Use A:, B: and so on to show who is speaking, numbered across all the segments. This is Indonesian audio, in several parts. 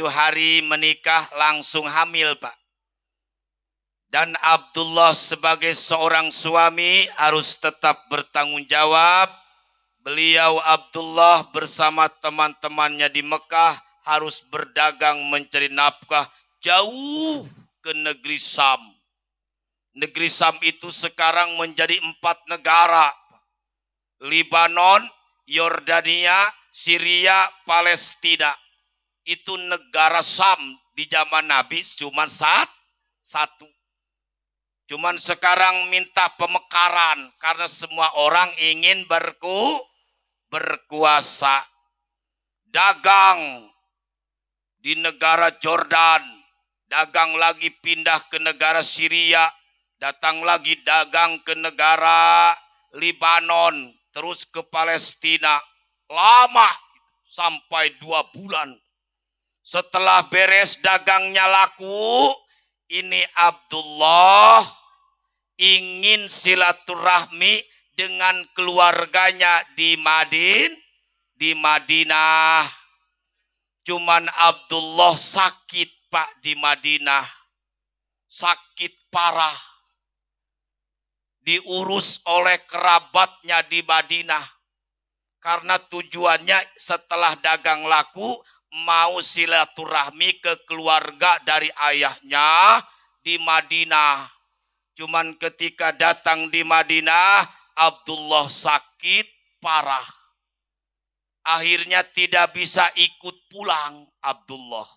A: hari menikah langsung hamil, Pak. Dan Abdullah sebagai seorang suami harus tetap bertanggung jawab. Beliau Abdullah bersama teman-temannya di Mekah harus berdagang mencari nafkah jauh ke negeri Sam. Negeri Sam itu sekarang menjadi 4 negara. Libanon, Yordania, Syria, Palestina. Itu negara Sam di zaman Nabi cuma satu. Cuman sekarang minta pemekaran karena semua orang ingin berkuasa. Dagang di negara Jordan, dagang lagi pindah ke negara Syria, datang lagi dagang ke negara Libanon, terus ke Palestina. Lama sampai 2 bulan. Setelah beres dagangnya laku, ini Abdullah ingin silaturahmi dengan keluarganya di Madinah. Cuman Abdullah sakit, Pak, di Madinah. Sakit parah. Diurus oleh kerabatnya di Madinah. Karena tujuannya setelah dagang laku, mau silaturahmi ke keluarga dari ayahnya di Madinah. Cuman ketika datang di Madinah, Abdullah sakit parah. Akhirnya tidak bisa ikut pulang Abdullah.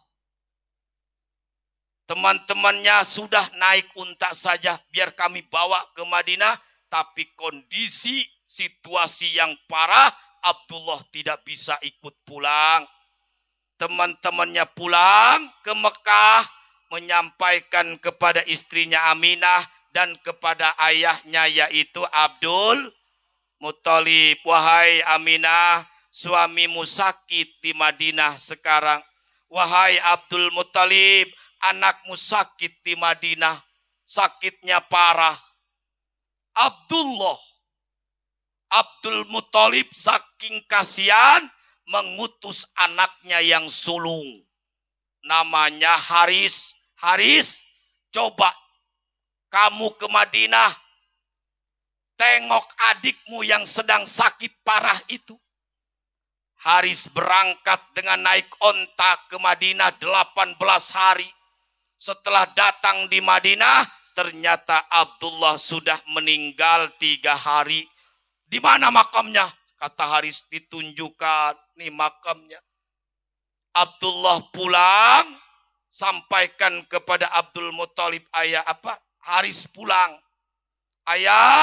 A: Teman-temannya sudah naik unta saja, biar kami bawa ke Madinah. Tapi kondisi situasi yang parah, Abdullah tidak bisa ikut pulang. Teman-temannya pulang ke Mekah, menyampaikan kepada istrinya Aminah dan kepada ayahnya yaitu Abdul Muthalib. Wahai Aminah, suamimu sakit di Madinah sekarang. Wahai Abdul Muthalib, anakmu sakit di Madinah. Sakitnya parah. Abdul Muthalib saking kasihan mengutus anaknya yang sulung. Namanya Haris. Haris, coba kamu ke Madinah. Tengok adikmu yang sedang sakit parah itu. Haris berangkat dengan naik onta ke Madinah 18 hari. Setelah datang di Madinah, ternyata Abdullah sudah meninggal 3 hari. Di mana makamnya? Kata Haris, ditunjukkan nih makamnya. Abdullah pulang, sampaikan kepada Abdul Muthalib, ayah apa? Haris pulang. Ayah,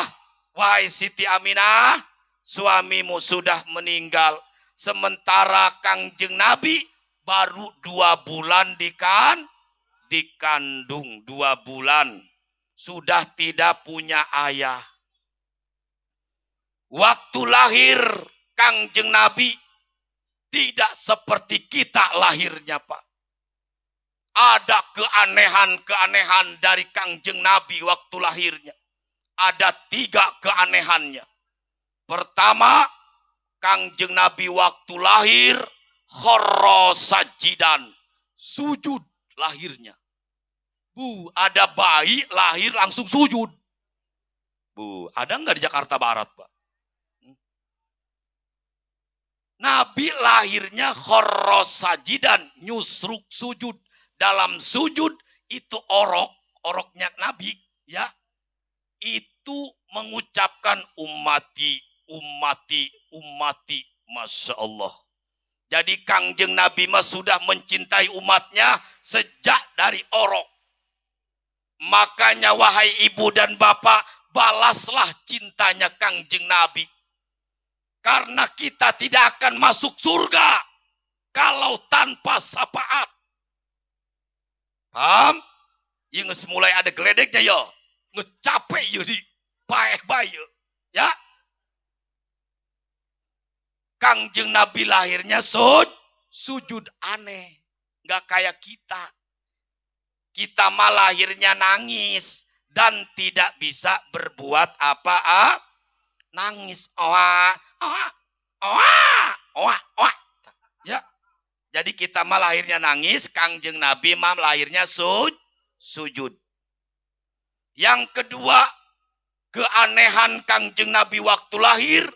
A: wahai Siti Aminah, suamimu sudah meninggal. Sementara Kangjeng Nabi baru 2 bulan dikandung 2 bulan. Sudah tidak punya ayah. Waktu lahir Kangjeng Nabi tidak seperti kita lahirnya, Pak. Ada keanehan-keanehan dari Kangjeng Nabi waktu lahirnya. Ada 3 keanehannya. Pertama, Kangjeng Nabi waktu lahir kharra sajidan, sujud lahirnya. Bu, ada bayi lahir langsung sujud. Bu, ada nggak di Jakarta Barat, Pak? Nabi lahirnya kharra sajidan, nyusruk sujud. Dalam sujud itu oroknya Nabi, ya. Itu mengucapkan ummati, ummati, ummati. Masya Allah. Jadi Kangjeng Nabi mah sudah mencintai umatnya sejak dari orok. Makanya wahai ibu dan bapak, balaslah cintanya Kangjeng Nabi. Karena kita tidak akan masuk surga kalau tanpa syafaat. Paham? Yang mulai ada geledeknya ya. Ngecapek ya di baik-baik ya. Kangjeng Nabi lahirnya sujud aneh. Gak kayak kita. Kita mah lahirnya nangis. Dan tidak bisa berbuat apa-apa. Nangis. Ya. Jadi kita mah lahirnya nangis, Kangjeng Nabi mah lahirnya sujud. Yang kedua, keanehan Kangjeng Nabi waktu lahir,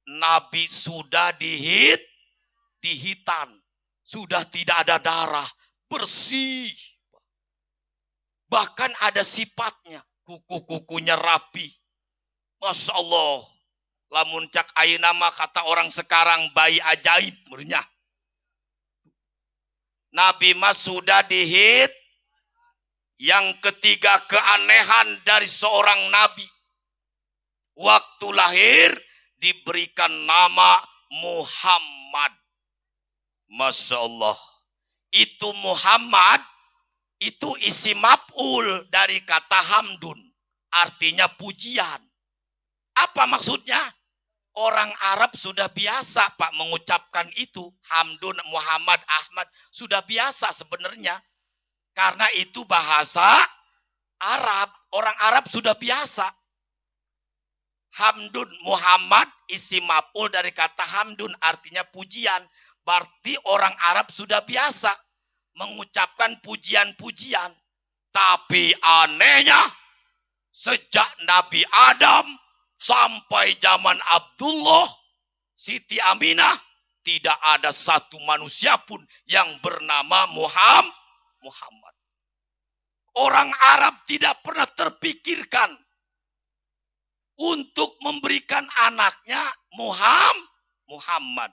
A: Nabi sudah dihitan. Sudah tidak ada darah, bersih. Bahkan ada sifatnya, kuku-kukunya rapi. Masya Allah. Lamun cak ayeuna mah kata orang sekarang bayi ajaib merenya. Nabi mah sudah dihit. Yang ketiga, keanehan dari seorang nabi. Waktu lahir diberikan nama Muhammad. Masya Allah. Itu Muhammad, itu isi maf'ul dari kata hamdun. Artinya pujian. Apa maksudnya? Orang Arab sudah biasa Pak mengucapkan itu. Hamdun, Muhammad, Ahmad. Sudah biasa sebenarnya. Karena itu bahasa Arab. Orang Arab sudah biasa. Hamdun, Muhammad, isi maf'ul dari kata hamdun. Artinya pujian. Berarti orang Arab sudah biasa mengucapkan pujian-pujian. Tapi anehnya, sejak Nabi Adam sampai zaman Abdullah, Siti Aminah, tidak ada satu manusia pun yang bernama Muhammad. Orang Arab tidak pernah terpikirkan untuk memberikan anaknya Muhammad.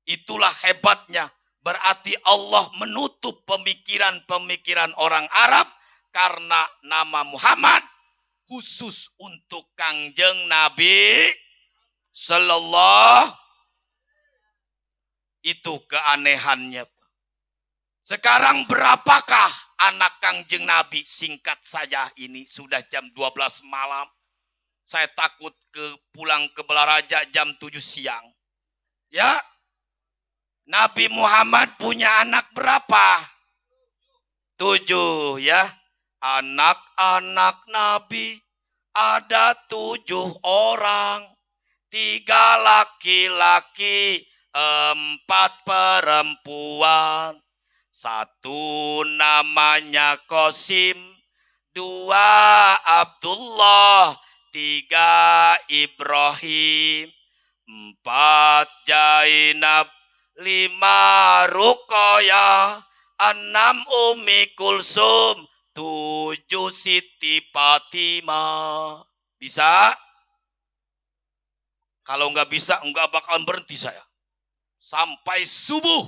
A: Itulah hebatnya. Berarti Allah menutup pemikiran-pemikiran orang Arab karena nama Muhammad khusus untuk Kangjeng Nabi Sallallahu. Itu keanehannya. Sekarang berapakah anak Kangjeng Nabi? Singkat saja, ini sudah jam 12 malam. Saya takut pulang ke Belaraja jam 7 siang. Ya, Nabi Muhammad punya anak berapa? 7 ya. Anak-anak Nabi ada 7 orang. 3 laki-laki, 4 perempuan. 1 namanya Qasim, 2 Abdullah, 3 Ibrahim, 4 Zainab, 5 Ruqayyah, 6 Ummi Kulsum, 7 Siti Fatimah. Bisa? Kalau nggak bisa, nggak bakalan berhenti saya. Sampai subuh.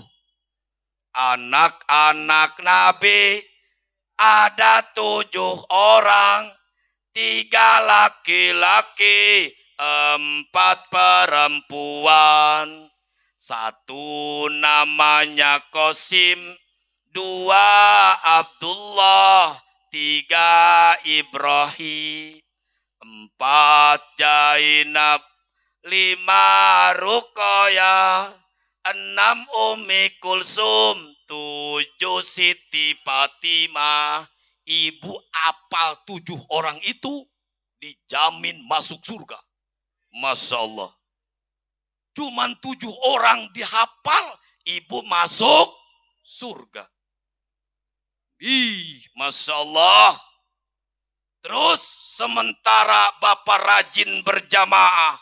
A: Anak-anak Nabi ada 7 orang. 3 laki-laki, 4 perempuan. 1 namanya Qasim, 2 Abdullah, 3 Ibrahim, 4 Zainab, 5 Ruqayyah, 6 Ummi Kulsum, 7 Siti Fatimah. Ibu apal 7 orang itu dijamin masuk surga. Masya Allah. Cuman 7 orang dihafal, ibu masuk surga. Masya Allah. Terus sementara bapak rajin berjamaah,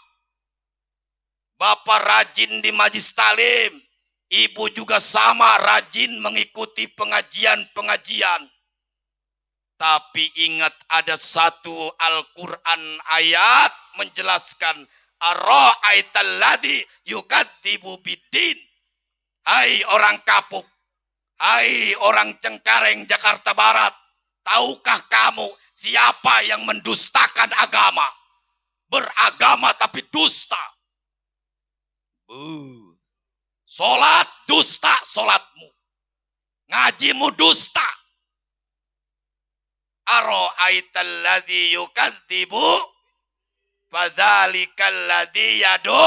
A: bapak rajin di majlis talim, ibu juga sama rajin mengikuti pengajian-pengajian. Tapi ingat ada satu Al-Quran ayat menjelaskan, Ar-ra'aital ladzi yukadzibu biddin. Hai orang kapuk, hai orang Cengkareng Jakarta Barat, tahukah kamu siapa yang mendustakan agama? Beragama tapi dusta. Solat dusta solatmu. Ngajimu dusta. Ar-ra'aital ladzi yukadzibu fadzalikal ladzi yad'u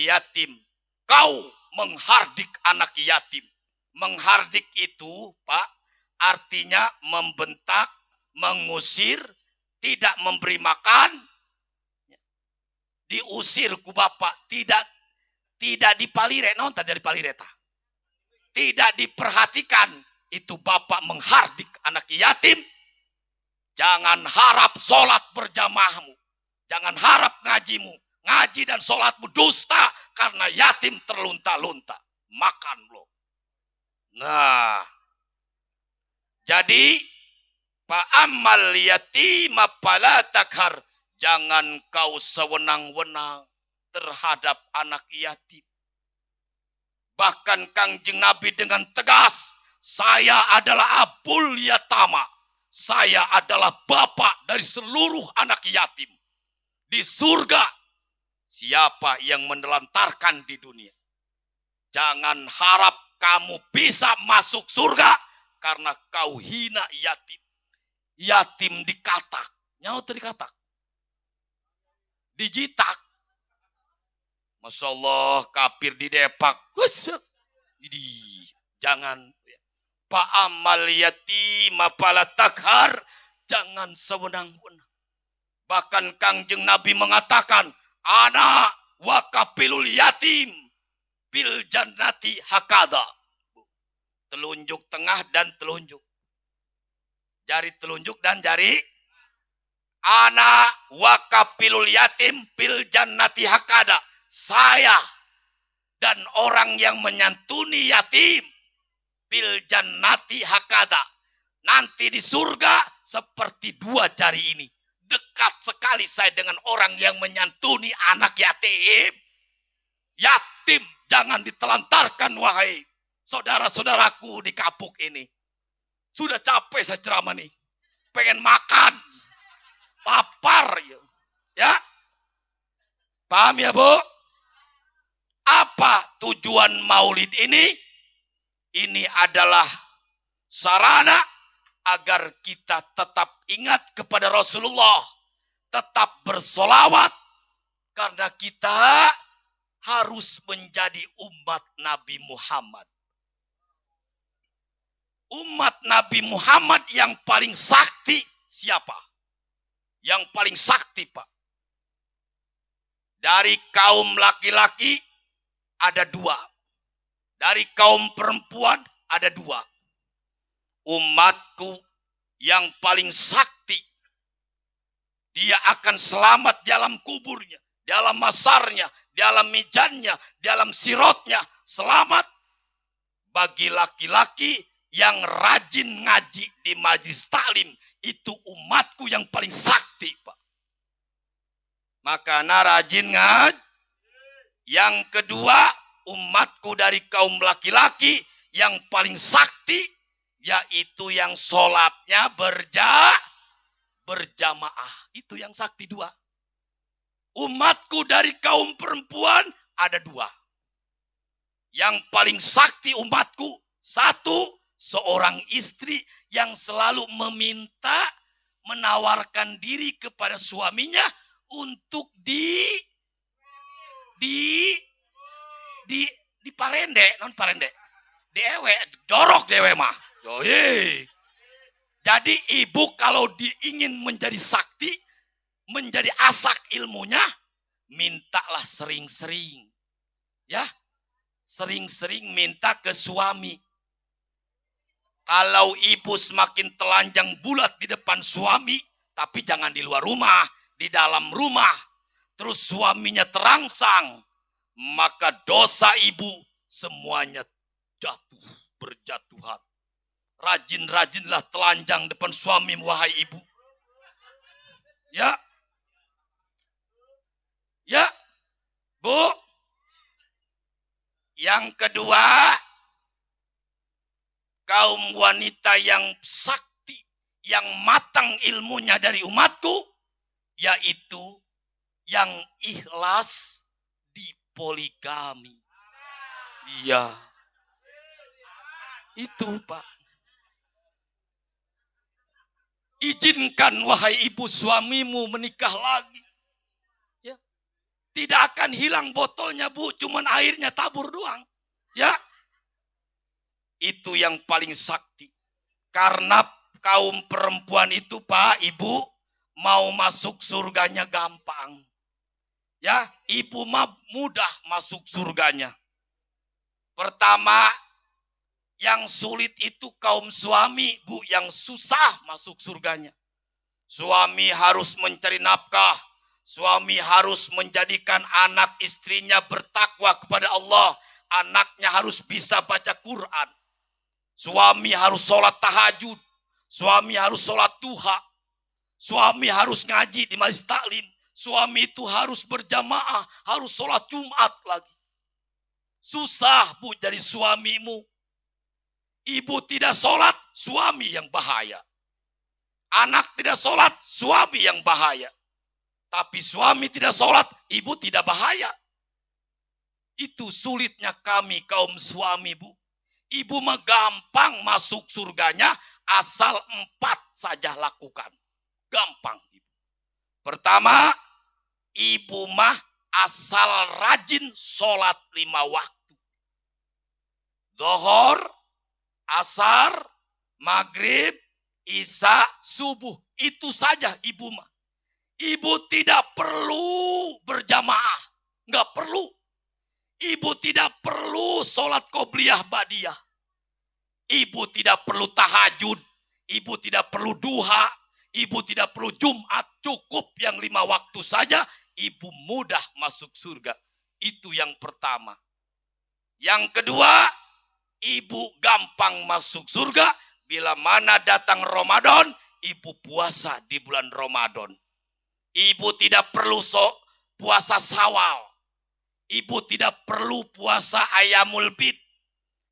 A: yatim. Kau menghardik anak yatim. Menghardik itu, Pak, artinya membentak, mengusir, tidak memberi makan, diusir ku bapak, tidak dipalire, non tak dari palireta. tidak diperhatikan, itu bapak menghardik anak yatim. Jangan harap sholat berjamaahmu. Jangan harap ngajimu. Ngaji dan sholatmu dusta karena yatim terlunta-lunta. Makan lo. Nah, jadi fa'ammal yatima fala takhar. Jangan kau sewenang-wenang terhadap anak yatim. Bahkan Kangjeng Nabi dengan tegas, saya adalah abul yatama. Saya adalah bapak dari seluruh anak yatim. Di surga, siapa yang menelantarkan di dunia? Jangan harap kamu bisa masuk surga karena kau hina yatim. Yatim dikatak. Nyawa dikatak. Dijitak. Masya Allah, kafir di depak. Jangan. Fa'amal yatima fala takhar. Jangan sewenang-wenang. Bahkan Kangjeng Nabi mengatakan, ana wa kafilul yatim bil jannati hakada. Telunjuk tengah dan telunjuk. Jari telunjuk dan jari. Ana wa kafilul yatim bil jannati hakada. Saya dan orang yang menyantuni yatim bil jannati hakada. Nanti di surga seperti dua jari ini. Dekat sekali saya dengan orang yang menyantuni anak yatim. Yatim jangan ditelantarkan wahai saudara-saudaraku di kapuk ini. Sudah capek saya ceramah nih. Pengen makan. Lapar. Ya. Paham ya Bu? Apa tujuan maulid ini? Ini adalah sarana agar kita tetap ingat kepada Rasulullah. Tetap bersolawat. Karena kita harus menjadi umat Nabi Muhammad. Umat Nabi Muhammad yang paling sakti siapa? Yang paling sakti, Pak. Dari kaum laki-laki ada dua. Dari kaum perempuan ada dua. Umatku yang paling sakti. Dia akan selamat dalam kuburnya, dalam masarnya, dalam mijannya, dalam sirotnya. Selamat bagi laki-laki yang rajin ngaji di majlis taklim. Itu umatku yang paling sakti, Pak. Maka rajin ngaji. Yang kedua, umatku dari kaum laki-laki yang paling sakti, yaitu yang sholatnya berjamaah. Itu yang sakti dua. Umatku dari kaum perempuan ada dua. Yang paling sakti umatku, satu, seorang istri yang selalu menawarkan diri kepada suaminya untuk di parende, non parende. Dewe, jorok dewe mah. Yoi. Jadi ibu kalau ingin menjadi sakti, menjadi asak ilmunya, mintalah sering-sering. Ya. Sering-sering minta ke suami. Kalau ibu semakin telanjang bulat di depan suami, tapi jangan di luar rumah, di dalam rumah, terus suaminya terangsang, maka dosa ibu semuanya berjatuhan. Rajin-rajinlah telanjang depan suami, wahai ibu. Ya. Ya. Bu. Yang kedua, kaum wanita yang sakti, yang matang ilmunya dari umatku, yaitu yang ikhlas di poligami. Iya. Itu, Pak. Izinkan wahai ibu suamimu menikah lagi. Ya. Tidak akan hilang botolnya, Bu, cuman airnya tabur doang. Ya. Itu yang paling sakti. Karena kaum perempuan itu, Pak, Ibu, mau masuk surganya gampang. Ya, ibu mah mudah masuk surganya. Pertama, Yang sulit itu kaum suami, Bu, yang susah masuk surganya. Suami harus mencari nafkah. Suami harus menjadikan anak istrinya bertakwa kepada Allah. Anaknya harus bisa baca Quran. Suami harus sholat tahajud. Suami harus sholat duha. Suami harus ngaji di majelis taklim. Suami itu harus berjamaah. Harus sholat Jumat lagi. Susah, Bu, jadi suamimu. Ibu tidak sholat, suami yang bahaya. Anak tidak sholat, suami yang bahaya. Tapi suami tidak sholat, ibu tidak bahaya. Itu sulitnya kami kaum suami, Bu. Ibu mah gampang masuk surganya, asal 4 saja lakukan. Gampang. Pertama, ibu mah asal rajin sholat 5 waktu. Zuhur, asar, maghrib, isya, subuh. Itu saja ibu mah. Ibu tidak perlu berjamaah. Nggak perlu. Ibu tidak perlu sholat qobliyah ba'diyah. Ibu tidak perlu tahajud. Ibu tidak perlu duha. Ibu tidak perlu Jumat. Cukup yang 5 waktu saja. Ibu mudah masuk surga. Itu yang pertama. Yang kedua, ibu gampang masuk surga bila mana datang Ramadan, ibu puasa di bulan Ramadan. Ibu tidak perlu puasa Syawal. Ibu tidak perlu puasa Ayamul Bid.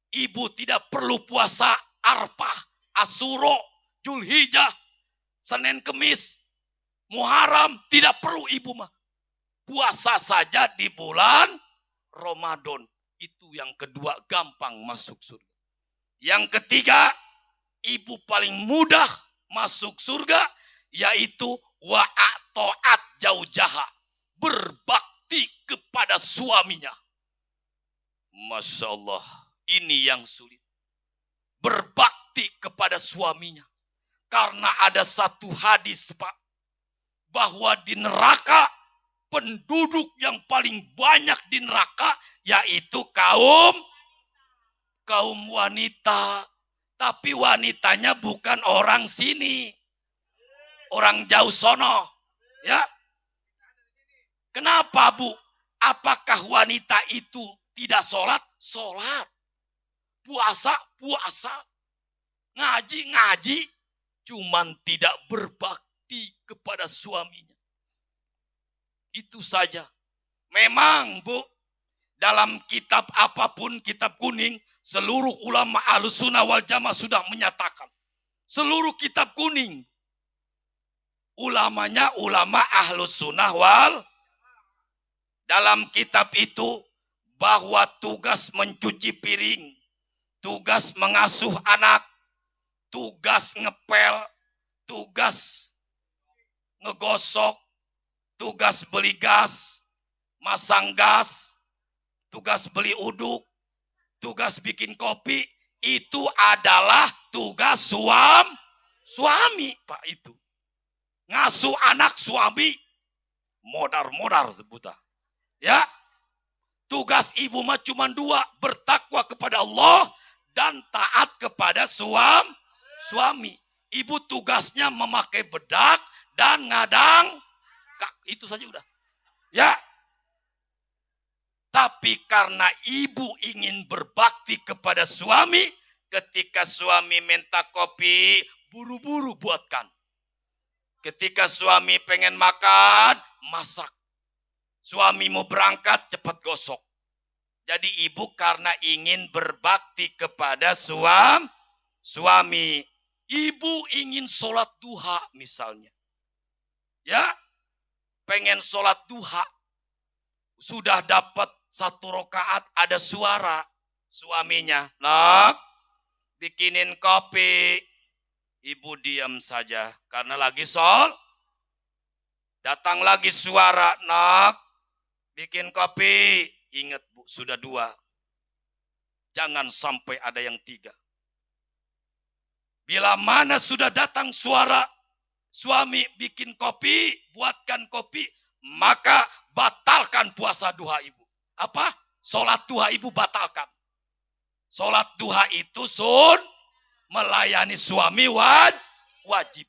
A: Ibu tidak perlu puasa Arfah, Asyura, Dzulhijjah, Senin Kemis, Muharram. Tidak perlu ibu mah. Puasa saja di bulan Ramadan. Itu yang kedua, gampang masuk surga. Yang ketiga, ibu paling mudah masuk surga, yaitu wa'ato'at jaujaha. Berbakti kepada suaminya. Masya Allah, ini yang sulit. Berbakti kepada suaminya. Karena ada satu hadis, Pak, bahwa di neraka, penduduk yang paling banyak di neraka, yaitu kaum wanita. Tapi wanitanya bukan orang sini. Orang jauh sono. Ya. Kenapa, Bu? Apakah wanita itu tidak sholat? Sholat. Puasa? Puasa. Ngaji? Ngaji. Cuman tidak berbakti kepada suaminya. Itu saja. Memang, Bu, dalam kitab apapun, kitab kuning, seluruh ulama Ahlussunnah wal Jamaah sudah menyatakan. Seluruh kitab kuning. Ulamanya ulama Ahlussunnah wal. Dalam kitab itu bahwa tugas mencuci piring, tugas mengasuh anak, tugas ngepel, tugas ngegosok, tugas beli gas, masang gas, tugas beli uduk, tugas bikin kopi, itu adalah tugas suami, Pak, itu. Ngasuh anak suami, modar-modar sebutan. Ya, tugas ibu mah cuma 2, bertakwa kepada Allah dan taat kepada suami. Ibu tugasnya memakai bedak dan ngadang, itu saja udah. Ya. Tapi karena ibu ingin berbakti kepada suami, ketika suami minta kopi, buru-buru buatkan. Ketika suami pengen makan, masak. Suami mau berangkat, cepat gosok. Jadi ibu karena ingin berbakti kepada suami, ibu ingin sholat duha misalnya. Ya, pengen sholat duha. Sudah dapat 1 rakaat, ada suara suaminya. Nak, bikinin kopi. Ibu diam saja karena lagi Datang lagi suara, nak, bikin kopi. Ingat, Bu, sudah 2. Jangan sampai ada yang 3. Bila mana sudah datang suara suami bikin kopi, buatkan kopi, maka batalkan puasa duha ibu. Apa? Sholat duha ibu batalkan. Sholat duha itu melayani suami wajib.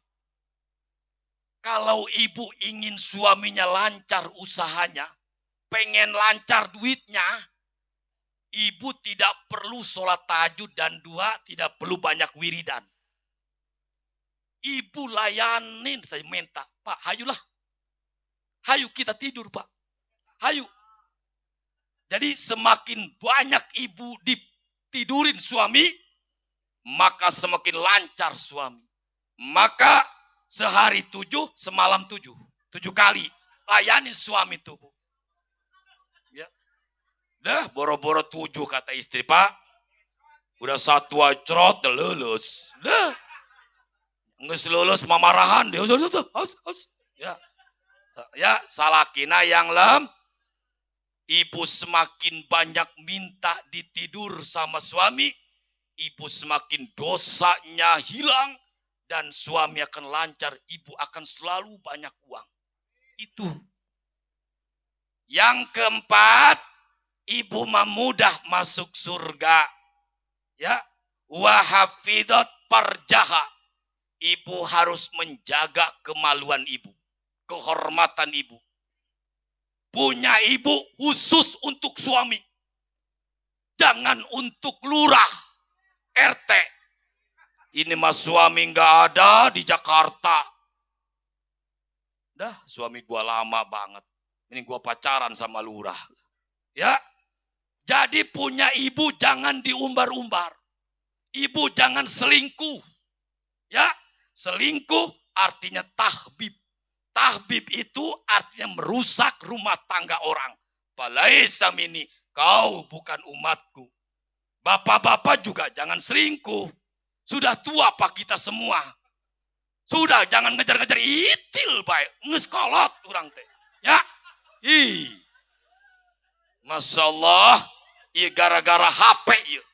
A: Kalau ibu ingin suaminya lancar usahanya, pengen lancar duitnya, ibu tidak perlu sholat tahajud dan duha, tidak perlu banyak wiridan. Ibu layanin, saya minta, Pak, hayulah. Hayu kita tidur, Pak. Hayu. Jadi semakin banyak ibu ditidurin suami, maka semakin lancar suami. Maka sehari 7, semalam 7. 7 kali. Layanin suami itu. Ya. Dah boro-boro 7 kata istri, Pak. Udah satu acrot, udah lulus. Dah. Nges lulus mamarahan. Dia ya. Ya, salakina yang ibu semakin banyak minta ditidur sama suami, ibu semakin dosanya hilang, dan suami akan lancar, ibu akan selalu banyak uang. Itu. Yang keempat, ibu mudah masuk surga. Ya, wahafidot parjaha. Ibu harus menjaga kemaluan ibu, kehormatan ibu. Punya ibu khusus untuk suami. Jangan untuk lurah, RT. Ini mas suami nggak ada di Jakarta. Dah, suami gua lama banget. Ini gua pacaran sama lurah. Ya. Jadi punya ibu jangan diumbar-umbar. Ibu jangan selingkuh. Ya. Selingkuh artinya tahbib. Tahbib itu artinya merusak rumah tangga orang. Palaisa mini, kau bukan umatku. Bapak-bapak juga jangan selingkuh. Sudah tua pak kita semua. Sudah jangan ngejar-ngejar itil baik. Ngeskolot orang teh. Ya. Masya Allah. Gara-gara HP ya.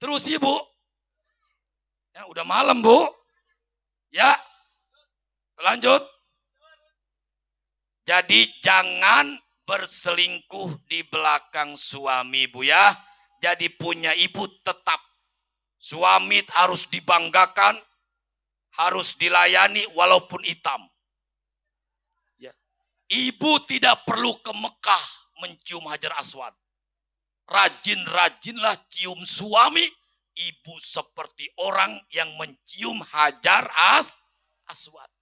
A: Terus ibu. Ya udah malam bu. Ya. Lanjut. Jadi jangan berselingkuh di belakang suami bu ya. Jadi punya ibu tetap. Suami harus dibanggakan. Harus dilayani walaupun hitam. Ya. Ibu tidak perlu ke Mekah mencium Hajar Aswad. Rajin-rajinlah cium suami. Ibu seperti orang yang mencium Hajar Aswad.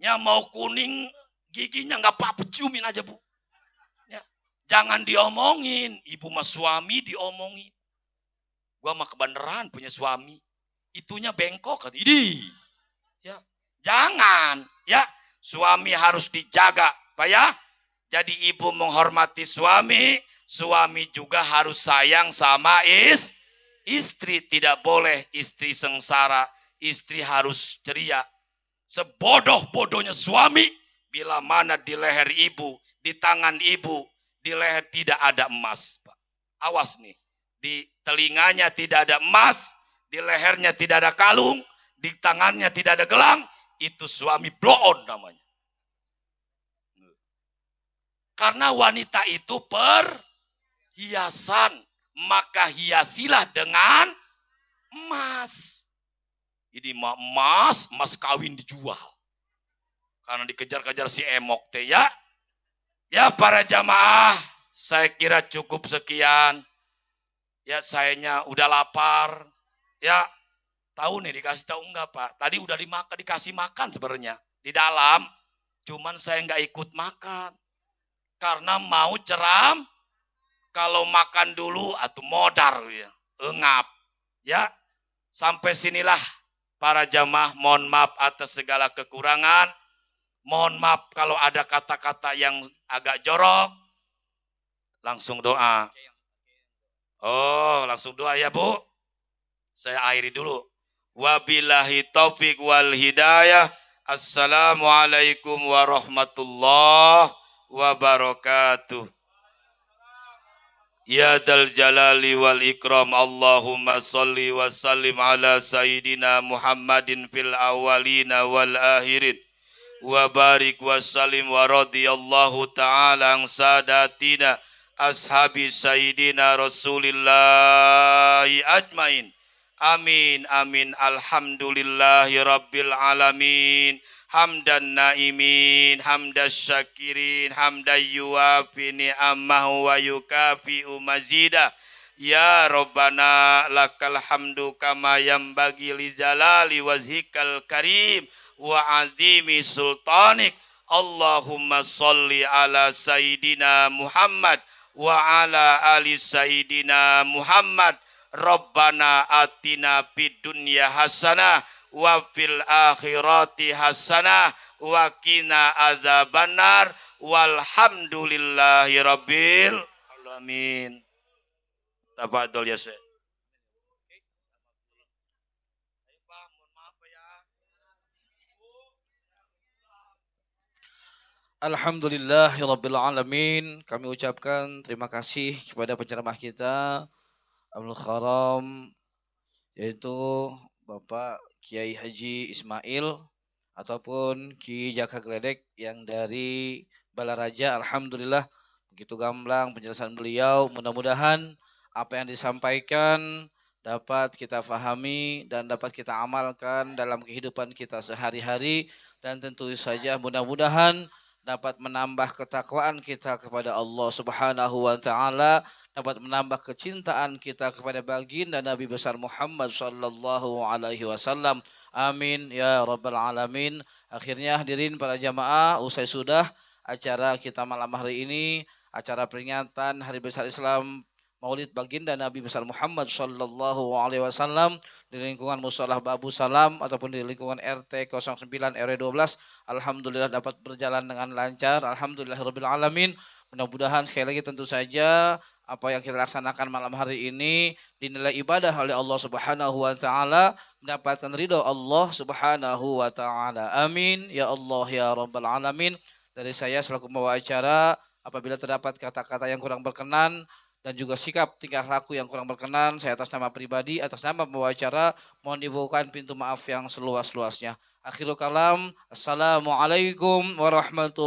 A: Ya mau kuning giginya nggak apa-apa, ciumin aja bu. Ya. Jangan diomongin, ibu mah suami diomongin. Gua mah kebenaran punya suami, itunya bengkok kan, ya jangan, ya suami harus dijaga, pak ya. Jadi ibu menghormati suami, suami juga harus sayang sama istri, tidak boleh istri sengsara, istri harus ceria. Sebodoh-bodohnya suami, bila mana di leher ibu, di tangan ibu, di leher tidak ada emas. Awas nih, di telinganya tidak ada emas, di lehernya tidak ada kalung, di tangannya tidak ada gelang, itu suami blow-on namanya. Karena wanita itu perhiasan, maka hiasilah dengan emas. Ini emas kawin dijual. Karena dikejar-kejar si emok teh ya. Ya para jamaah, saya kira cukup sekian. Ya sayanya udah lapar. Ya tahu nih dikasih tahu enggak pak? Tadi udah dikasih makan sebenarnya di dalam. Cuman saya enggak ikut makan. Karena mau ceram. Kalau makan dulu atau modar ya. Engap. Ya sampai sinilah. Para jamaah, mohon maaf atas segala kekurangan. Mohon maaf kalau ada kata-kata yang agak jorok. Langsung doa. Oh, langsung doa ya bu. Saya akhiri dulu. Wabillahi taufiq wal hidayah. Assalamualaikum warahmatullahi wabarakatuh. Ya dal jalali wal ikram, Allahumma salli wa sallim ala sayyidina Muhammadin fil awalina wal akhirin wa barik wa sallim wa radiyallahu ta'ala an sadatina ashabi sayyidina Rasulillahi ajmain. Amin amin. Alhamdulillahi rabbil alamin. Hamdan naimin, hamdas syakirin, hamdan yuwafi ni'amahu wa yukafi'u mazidah. Ya Rabbana lakal hamdu kama yambagi li jalali wajhikal karim wa azimi sultanik. Allahumma salli ala Sayyidina Muhammad wa ala ali Sayyidina Muhammad. Rabbana atina fid dunya hasanah wa fil akhirati hasanah wa qina adzabannar walhamdulillahi rabbil alamin. Tafadhol ya Syekh.
B: Alhamdulillahirabbil alamin. Kami ucapkan terima kasih kepada penceramah kita Abdul Kharam, yaitu Bapak Kiai Haji Ismail ataupun Ki Jaka Gledek yang dari Balaraja. Alhamdulillah begitu gamblang penjelasan beliau. Mudah-mudahan apa yang disampaikan dapat kita fahami dan dapat kita amalkan dalam kehidupan kita sehari-hari, dan tentu saja mudah-mudahan dapat menambah ketakwaan kita kepada Allah Subhanahu wa taala, dapat menambah kecintaan kita kepada baginda Nabi besar Muhammad sallallahu alaihi wasallam. Amin ya rabbal alamin. Akhirnya hadirin para jamaah, usai sudah acara kita malam hari ini, acara peringatan Hari Besar Islam Maulid Baginda Nabi besar Muhammad sallallahu alaihi wasallam di lingkungan Musholah Babu Salam ataupun di lingkungan RT 09 RW 12, alhamdulillah dapat berjalan dengan lancar. Alhamdulillahirabbil alamin. Mudah-mudahan sekali lagi tentu saja apa yang kita laksanakan malam hari ini dinilai ibadah oleh Allah Subhanahu wa taala, mendapatkan ridho Allah Subhanahu wa taala. Amin ya Allah ya rabbal alamin. Dari saya selaku pembawa acara, apabila terdapat kata-kata yang kurang berkenan dan juga sikap tingkah laku yang kurang berkenan, saya atas nama pribadi, atas nama pembawa acara, mohon dibukakan pintu maaf yang seluas-luasnya. Akhirul kalam, assalamualaikum warahmatullahi